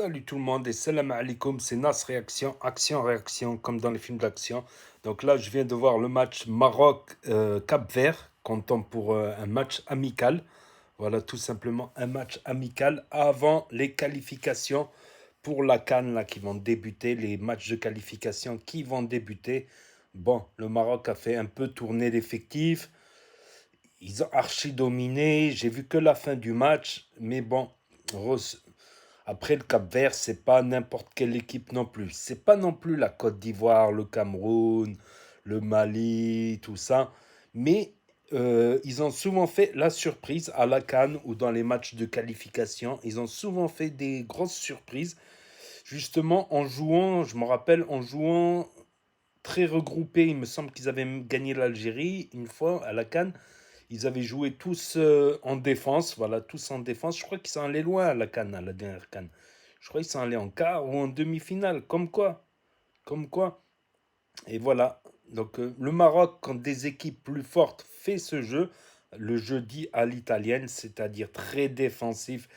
Salut tout le monde et salam alaikum, c'est Nas Réaction, action-réaction comme dans les films d'action. Donc là, je viens de voir le match Maroc-Cap-Vert, comptant pour un match amical. Voilà, tout simplement un match amical avant les qualifications pour la CAN là, qui vont débuter, les matchs de qualification qui vont débuter. Bon, le Maroc a fait un peu tourner l'effectif, ils ont archi dominé, j'ai vu que la fin du match, mais bon, après, le Cap-Vert, c'est pas n'importe quelle équipe non plus. C'est pas non plus la Côte d'Ivoire, le Cameroun, le Mali, tout ça. Mais ils ont souvent fait la surprise à la CAN ou dans les matchs de qualification. Ils ont souvent fait des grosses surprises. Justement, en jouant, je me rappelle, en jouant très regroupés, il me semble qu'ils avaient même gagné l'Algérie une fois à la CAN. Ils avaient joué tous en défense, voilà, tous en défense. Je crois qu'ils sont allés loin à la CAN, à la dernière CAN. Je crois qu'ils sont allés en quart ou en demi-finale, comme quoi. Comme quoi. Et voilà. Donc le Maroc, quand des équipes plus fortes fait ce jeu, le jeu dit à l'italienne, c'est-à-dire très défensif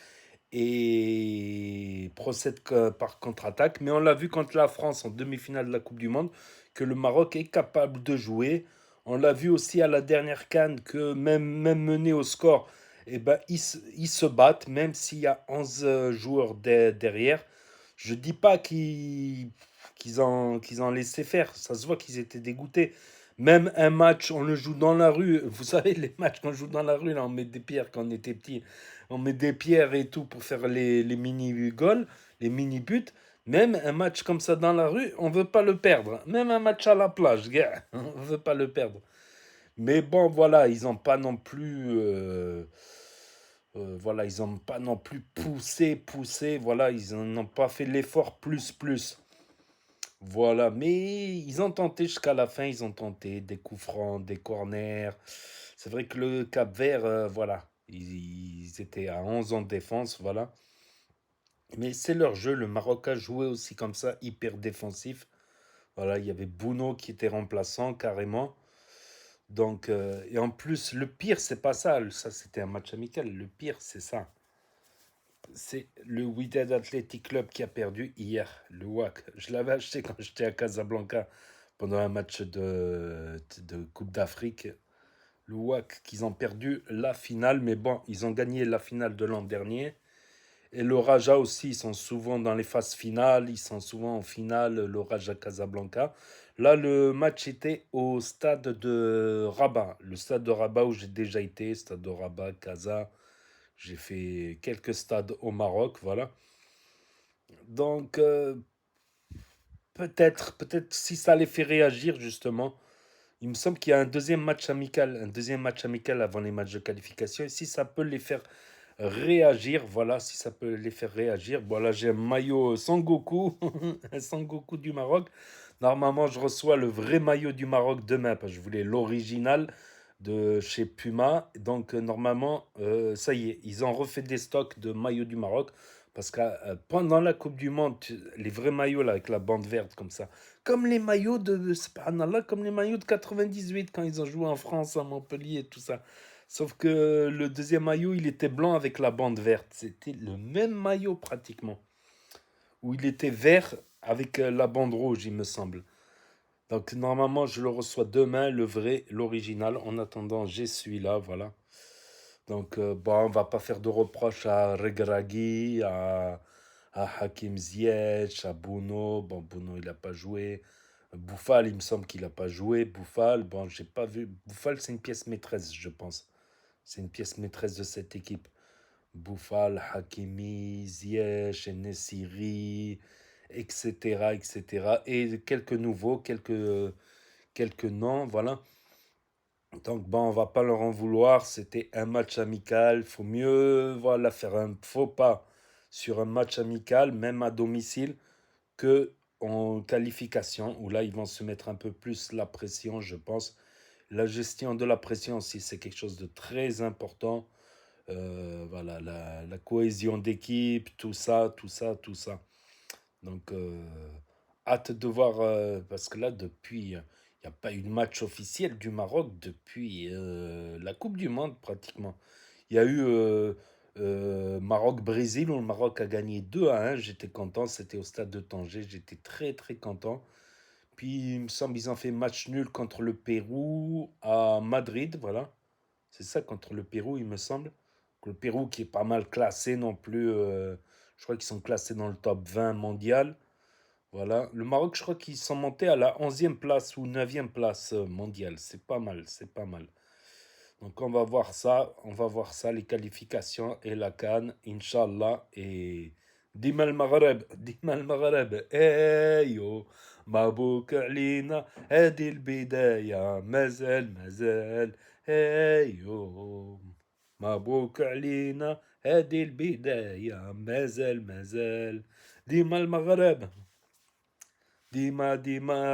et procède par contre-attaque. Mais on l'a vu contre la France en demi-finale de la Coupe du Monde, que le Maroc est capable de jouer. On l'a vu aussi à la dernière CAN que même mené au score, eh ben, ils se battent, même s'il y a 11 joueurs derrière. Je dis pas qu'ils ont laissé faire. Ça se voit qu'ils étaient dégoûtés. Même un match, on le joue dans la rue. Vous savez, les matchs qu'on joue dans la rue, là, on met des pierres quand on était petit. On met des pierres et tout pour faire les mini-goals, les mini-buts. Même un match comme ça dans la rue, on veut pas le perdre. Même un match à la plage, gars, on veut pas le perdre. Mais bon, voilà, ils n'ont pas non plus, voilà, ils n'ont pas non plus poussé. Voilà, ils n'ont pas fait l'effort plus. Voilà, mais ils ont tenté jusqu'à la fin, ils ont tenté des coups francs, des corners. C'est vrai que le Cap-Vert, voilà, ils étaient à 11 ans de défense, voilà. Mais c'est leur jeu, le Maroc a joué aussi comme ça, hyper défensif. Voilà, il y avait Bouno qui était remplaçant carrément. Donc, et en plus, le pire, c'est pas ça. Ça, c'était un match amical. Le pire, c'est ça. C'est le Wydad Athletic Club qui a perdu hier, le WAC. Je l'avais acheté quand j'étais à Casablanca pendant un match de Coupe d'Afrique. Le WAC, qu'ils ont perdu la finale, mais bon, ils ont gagné la finale de l'an dernier. Et le Raja aussi, ils sont souvent dans les phases finales, ils sont souvent en finale, le Raja Casablanca. Là, le match était au stade de Rabat, le stade de Rabat où j'ai déjà été, stade de Rabat, Casa. J'ai fait quelques stades au Maroc, voilà. Donc, peut-être si ça les fait réagir, justement. Il me semble qu'il y a un deuxième match amical avant les matchs de qualification. Et si ça peut les faire réagir, voilà, si ça peut les faire réagir. Voilà, j'ai un maillot Sangoku, un Sangoku du Maroc. Normalement, je reçois le vrai maillot du Maroc demain, parce que je voulais l'original de chez Puma. Donc, normalement, ça y est, ils ont refait des stocks de maillots du Maroc. Parce que pendant la Coupe du Monde, les vrais maillots là, avec la bande verte comme ça, comme les maillots subhanallah, comme les maillots de 98 quand ils ont joué en France, à Montpellier et tout ça. Sauf que le deuxième maillot, il était blanc avec la bande verte. C'était le même maillot pratiquement. Où il était vert avec la bande rouge, il me semble. Donc normalement, je le reçois demain, le vrai, l'original. En attendant, j'ai celui-là, voilà. Donc bon, on va pas faire de reproches à Regragui, à Hakim Ziyech, à Bouno. Bon, Bouno, il n'a pas joué. Bouffal, il me semble qu'il n'a pas joué. Bouffal, bon, j'ai pas vu. Bouffal, c'est une pièce maîtresse, je pense. C'est une pièce maîtresse de cette équipe. Bouffal, Hakimi, Ziyech, Nessiri, etc., etc. Et quelques nouveaux, quelques noms, voilà. Donc bon, on va pas leur en vouloir. C'était un match amical. Faut mieux, voilà, faire un faux pas sur un match amical, même à domicile, que en qualification, où là, ils vont se mettre un peu plus la pression, je pense. La gestion de la pression aussi, c'est quelque chose de très important. Voilà, la cohésion d'équipe, tout ça. Donc, hâte de voir, parce que là, depuis, il n'y a pas eu de match officiel du Maroc depuis la Coupe du Monde, pratiquement. Il y a eu Maroc-Brésil, où le Maroc a gagné 2-1. J'étais content, c'était au stade de Tanger, j'étais très très content. Puis il me semble qu'ils ont fait match nul contre le Pérou à Madrid, voilà. C'est ça, contre le Pérou, il me semble. Le Pérou qui est pas mal classé non plus. Je crois qu'ils sont classés dans le top 20 mondial. Voilà. Le Maroc, je crois qu'ils sont montés à la 11e place ou 9e place mondiale. C'est pas mal, c'est pas mal. Donc on va voir ça, les qualifications et la CAN, Inch'Allah. Et Dima al-Maghreb, eh yo, مبروك علينا هذه البداية مازال eh yo, مبروك علينا هذه البداية مازال ديما المغرب ديما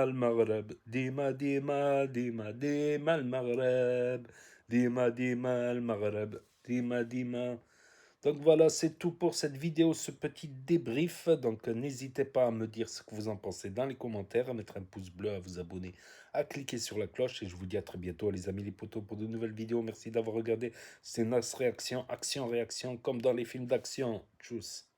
المغرب ديما المغرب ديما المغرب ديما. Donc voilà, c'est tout pour cette vidéo, ce petit débrief. Donc n'hésitez pas à me dire ce que vous en pensez dans les commentaires, à mettre un pouce bleu, à vous abonner, à cliquer sur la cloche. Et je vous dis à très bientôt, les amis, les potos, pour de nouvelles vidéos. Merci d'avoir regardé. C'est Nas Réaction, action-réaction, comme dans les films d'action. Tchuss.